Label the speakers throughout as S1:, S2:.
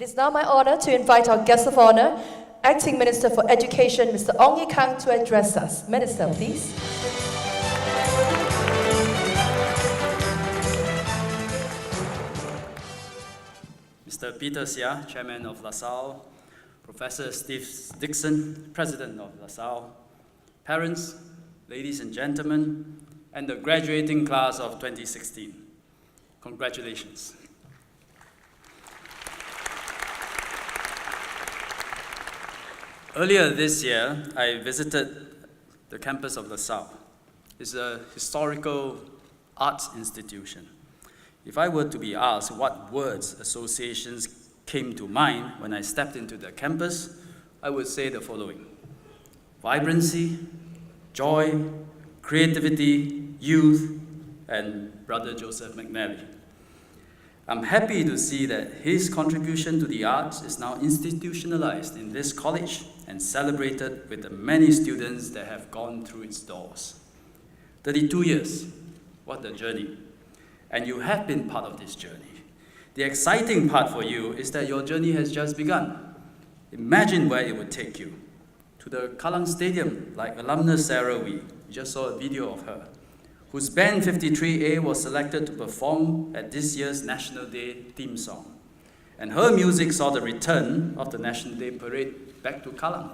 S1: It is now my honor to invite our guest of honor, Acting Minister for Education, Mr. Ong Ye Kang, to address us. Minister, please.
S2: Mr. Peter Sia, Chairman of LaSalle, Professor Steve Dixon, President of LaSalle, parents, ladies and gentlemen, and the graduating class of 2016. Congratulations. Earlier this year, I visited the campus of LaSalle. It's a historical arts institution. If I were to be asked what words, associations came to mind when I stepped into the campus, I would say the following: vibrancy, joy, creativity, youth, and Brother Joseph McNally. I'm happy to see that his contribution to the arts is now institutionalized in this college and celebrated with the many students that have gone through its doors. 32 years, what a journey. And you have been part of this journey. The exciting part for you is that your journey has just begun. Imagine where it would take you. To the Kallang Stadium, like alumnus Sarah Wee, you just saw a video of her, whose Band 53A was selected to perform at this year's National Day theme song. And her music saw the return of the National Day Parade back to Kallang.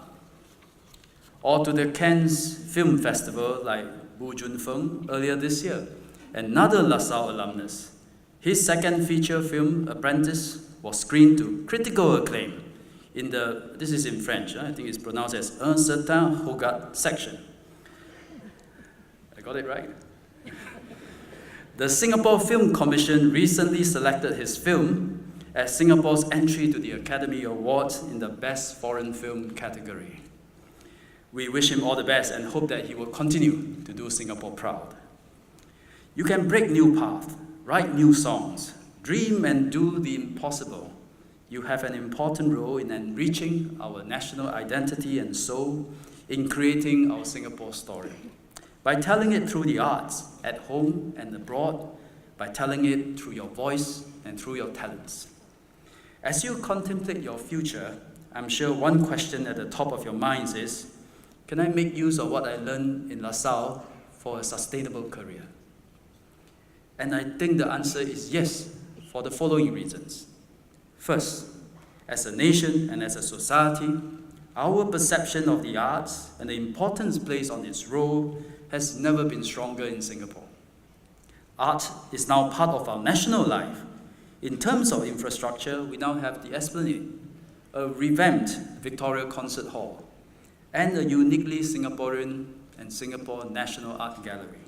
S2: Or to the Cannes Film Festival like Bu Jun Feng earlier this year, another LaSalle alumnus. His second feature film, Apprentice, was screened to critical acclaim in the, this is in French, I think it's pronounced as Un Certain Regard section. I got it right? The Singapore Film Commission recently selected his film as Singapore's entry to the Academy Awards in the Best Foreign Film category. We wish him all the best and hope that he will continue to do Singapore proud. You can break new paths, write new songs, dream and do the impossible. You have an important role in enriching our national identity and soul, in creating our Singapore story. By telling it through the arts, at home and abroad, by telling it through your voice and through your talents. As you contemplate your future, I'm sure one question at the top of your minds is, can I make use of what I learned in LaSalle for a sustainable career? And I think the answer is yes, for the following reasons. First, as a nation and as a society, our perception of the arts and the importance placed on its role has never been stronger in Singapore. Art is now part of our national life. In terms of infrastructure, we now have the Esplanade, a revamped Victoria Concert Hall, and a uniquely Singaporean and Singapore National Art Gallery.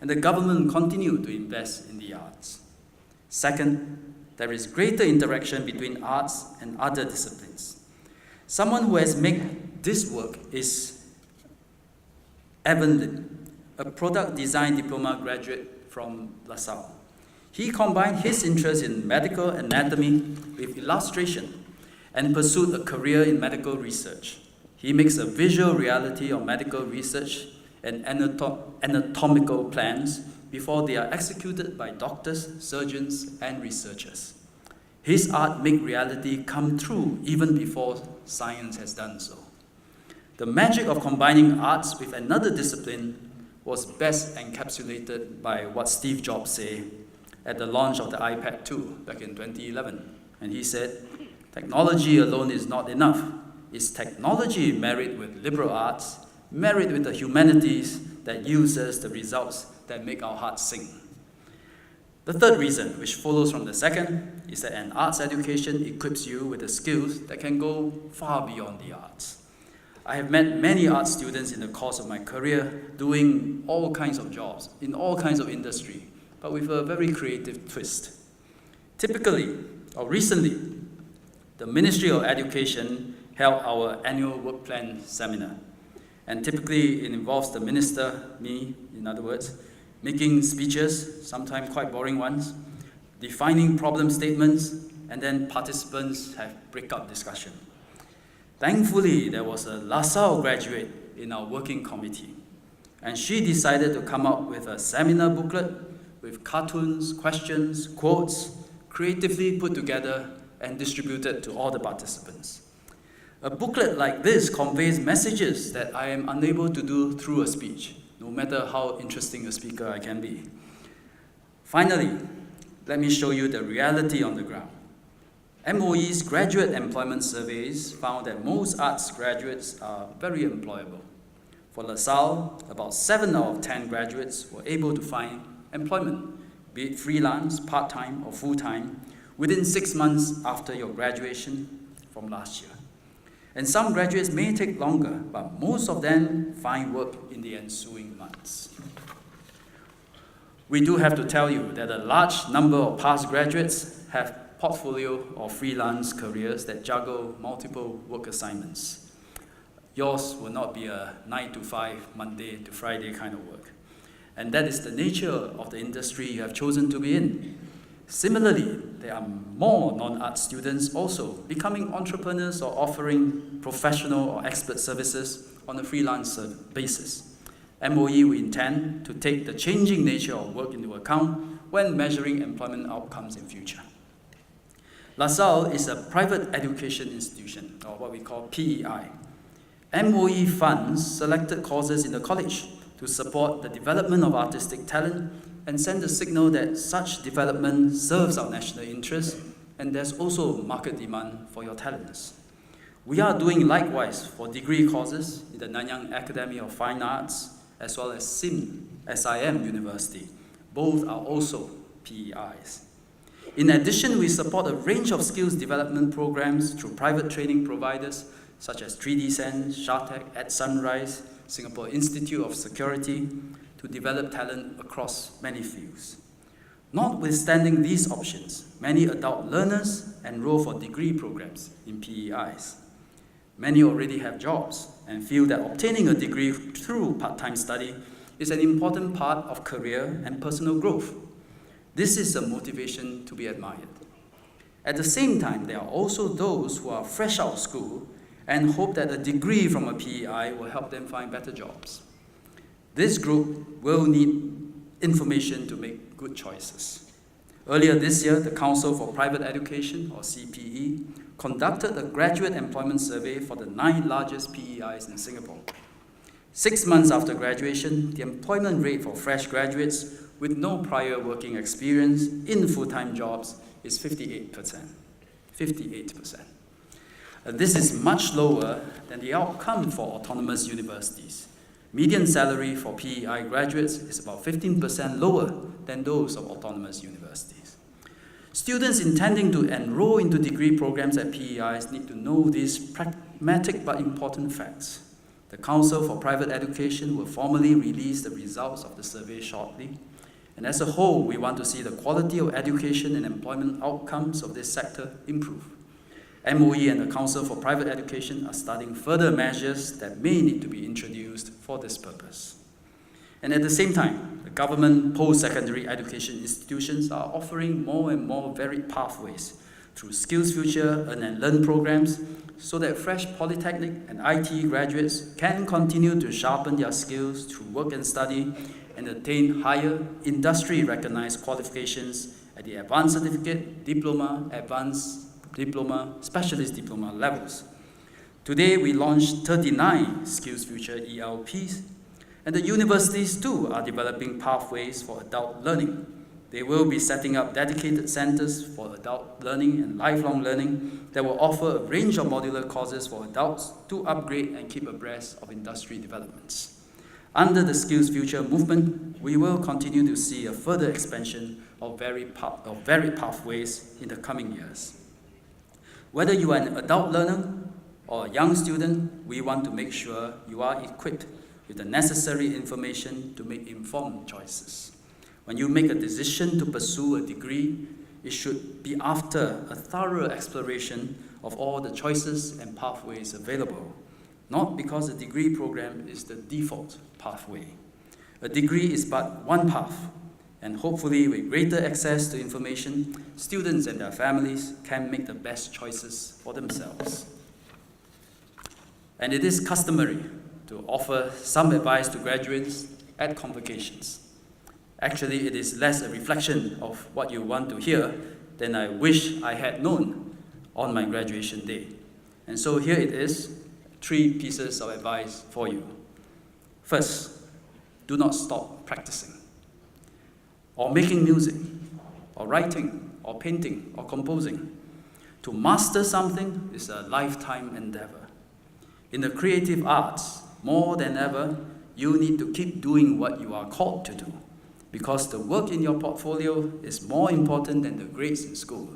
S2: And the government continue to invest in the arts. Second, there is greater interaction between arts and other disciplines. Someone who has made this work is Evan Lin, a product design diploma graduate from LaSalle. He combined his interest in medical anatomy with illustration and pursued a career in medical research. He makes a visual reality of medical research and anatomical plans before they are executed by doctors, surgeons, and researchers. His art makes reality come true even before science has done so. The magic of combining arts with another discipline was best encapsulated by what Steve Jobs said at the launch of the iPad 2 back in 2011. And he said, technology alone is not enough. It's technology married with liberal arts, married with the humanities, that uses the results that make our hearts sing. The third reason, which follows from the second, is that an arts education equips you with the skills that can go far beyond the arts. I have met many art students in the course of my career doing all kinds of jobs, in all kinds of industry, but with a very creative twist. Typically, or recently, the Ministry of Education held our annual work plan seminar. And typically it involves the minister, me, in other words, making speeches, sometimes quite boring ones, defining problem statements, and then participants have breakout discussion. Thankfully, there was a LaSalle graduate in our working committee, and she decided to come up with a seminar booklet with cartoons, questions, quotes, creatively put together and distributed to all the participants. A booklet like this conveys messages that I am unable to do through a speech, no matter how interesting a speaker I can be. Finally, let me show you the reality on the ground. MOE's graduate employment surveys found that most arts graduates are very employable. For LaSalle, about 7 out of 10 graduates were able to find employment, be it freelance, part-time, or full-time, within 6 months after your graduation from last year. And some graduates may take longer, but most of them find work in the ensuing months. We do have to tell you that a large number of past graduates have portfolio or freelance careers that juggle multiple work assignments. Yours will not be a 9 to 5, Monday to Friday kind of work. And that is the nature of the industry you have chosen to be in. Similarly, there are more non-art students also becoming entrepreneurs or offering professional or expert services on a freelance basis. MOE will intend to take the changing nature of work into account when measuring employment outcomes in future. LaSalle is a private education institution, or what we call PEI. MOE funds selected courses in the college to support the development of artistic talent and send a signal that such development serves our national interest and there's also market demand for your talents. We are doing likewise for degree courses in the Nanyang Academy of Fine Arts as well as SIM University. Both are also PEIs. In addition, we support a range of skills development programs through private training providers such as 3D Sense, Shartech, at Sunrise, Singapore Institute of Security, to develop talent across many fields. Notwithstanding these options, many adult learners enroll for degree programs in PEIs. Many already have jobs and feel that obtaining a degree through part-time study is an important part of career and personal growth. This is a motivation to be admired. At the same time, there are also those who are fresh out of school and hope that a degree from a PEI will help them find better jobs. This group will need information to make good choices. Earlier this year, the Council for Private Education, or CPE, conducted a graduate employment survey for the 9 largest PEIs in Singapore. 6 months after graduation, the employment rate for fresh graduates with no prior working experience in full-time jobs is 58%. 58%. This is much lower than the outcome for autonomous universities. Median salary for PEI graduates is about 15% lower than those of autonomous universities. Students intending to enroll into degree programs at PEIs need to know these pragmatic but important facts. The Council for Private Education will formally release the results of the survey shortly. And as a whole, we want to see the quality of education and employment outcomes of this sector improve. MOE and the Council for Private Education are studying further measures that may need to be introduced for this purpose. And at the same time, the government post-secondary education institutions are offering more and more varied pathways through Skills Future Earn and Learn programs so that fresh polytechnic and IT graduates can continue to sharpen their skills through work and study and attain higher industry-recognized qualifications at the advanced certificate, diploma, advanced diploma, specialist diploma levels. Today, we launched 39 Skills Future ELPs, and the universities too are developing pathways for adult learning. They will be setting up dedicated centers for adult learning and lifelong learning that will offer a range of modular courses for adults to upgrade and keep abreast of industry developments. Under the Skills Future movement, we will continue to see a further expansion of varied pathways in the coming years. Whether you are an adult learner or a young student, we want to make sure you are equipped with the necessary information to make informed choices. When you make a decision to pursue a degree, it should be after a thorough exploration of all the choices and pathways available, not because a degree program is the default pathway. A degree is but one path, and hopefully with greater access to information, students and their families can make the best choices for themselves. And it is customary to offer some advice to graduates at convocations. Actually, it is less a reflection of what you want to hear than I wish I had known on my graduation day. And so here it is, 3 pieces of advice for you. First, do not stop practicing, or making music, or writing, or painting, or composing. To master something is a lifetime endeavor. In the creative arts, more than ever, you need to keep doing what you are called to do, because the work in your portfolio is more important than the grades in school.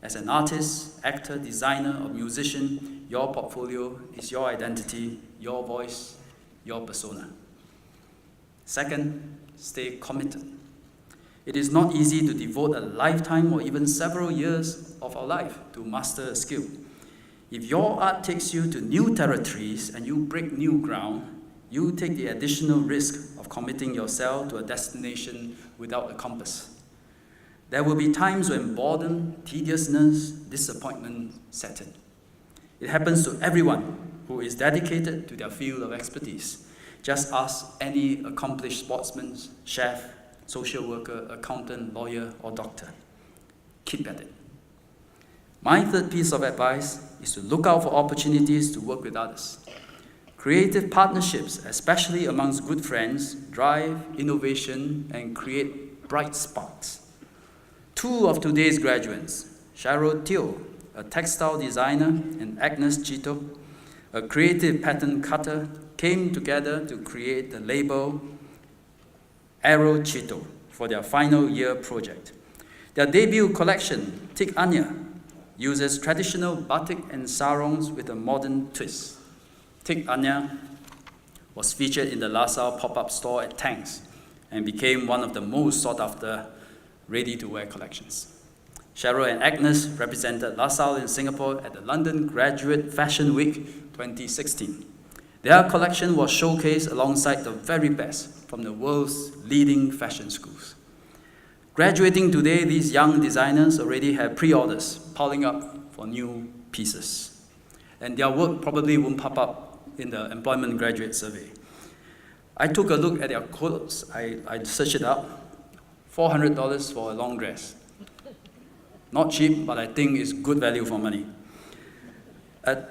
S2: As an artist, actor, designer, or musician, your portfolio is your identity, your voice, your persona. Second, stay committed. It is not easy to devote a lifetime or even several years of our life to master a skill. If your art takes you to new territories and you break new ground, you take the additional risk of committing yourself to a destination without a compass. There will be times when boredom, tediousness, disappointment set in. It happens to everyone who is dedicated to their field of expertise. Just ask any accomplished sportsman, chef, social worker, accountant, lawyer, or doctor. Keep at it. My third piece of advice is to look out for opportunities to work with others. Creative partnerships, especially amongst good friends, drive innovation and create bright sparks. 2 of today's graduates, Cheryl Teo, a textile designer, and Agnes Chito, a creative pattern cutter, came together to create the label Aero Chito for their final year project. Their debut collection, Tik Anya, uses traditional batik and sarongs with a modern twist. Tik Anya was featured in the LaSalle pop-up store at Tangs and became one of the most sought-after ready-to-wear collections. Cheryl and Agnes represented LaSalle in Singapore at the London Graduate Fashion Week 2016. Their collection was showcased alongside the very best from the world's leading fashion schools. Graduating today, these young designers already have pre-orders piling up for new pieces. And their work probably won't pop up in the employment graduate survey. I took a look at their clothes. I searched it up. $400 for a long dress. Not cheap, but I think it's good value for money.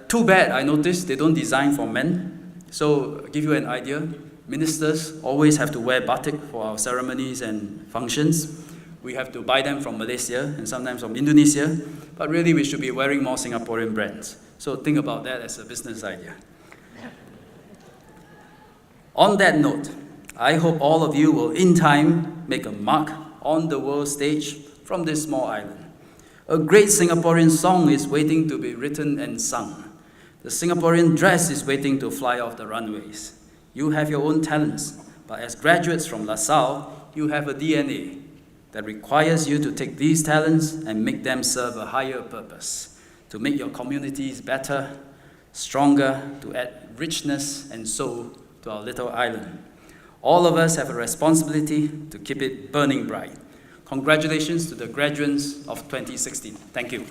S2: Too bad, I noticed they don't design for men. So, I'll give you an idea. Ministers always have to wear batik for our ceremonies and functions. We have to buy them from Malaysia and sometimes from Indonesia. But really, we should be wearing more Singaporean brands. So, think about that as a business idea. On that note, I hope all of you will in time make a mark on the world stage from this small island. A great Singaporean song is waiting to be written and sung. The Singaporean dress is waiting to fly off the runways. You have your own talents, but as graduates from LaSalle, you have a DNA that requires you to take these talents and make them serve a higher purpose, to make your communities better, stronger, to add richness and soul to our little island. All of us have a responsibility to keep it burning bright. Congratulations to the graduates of 2016. Thank you.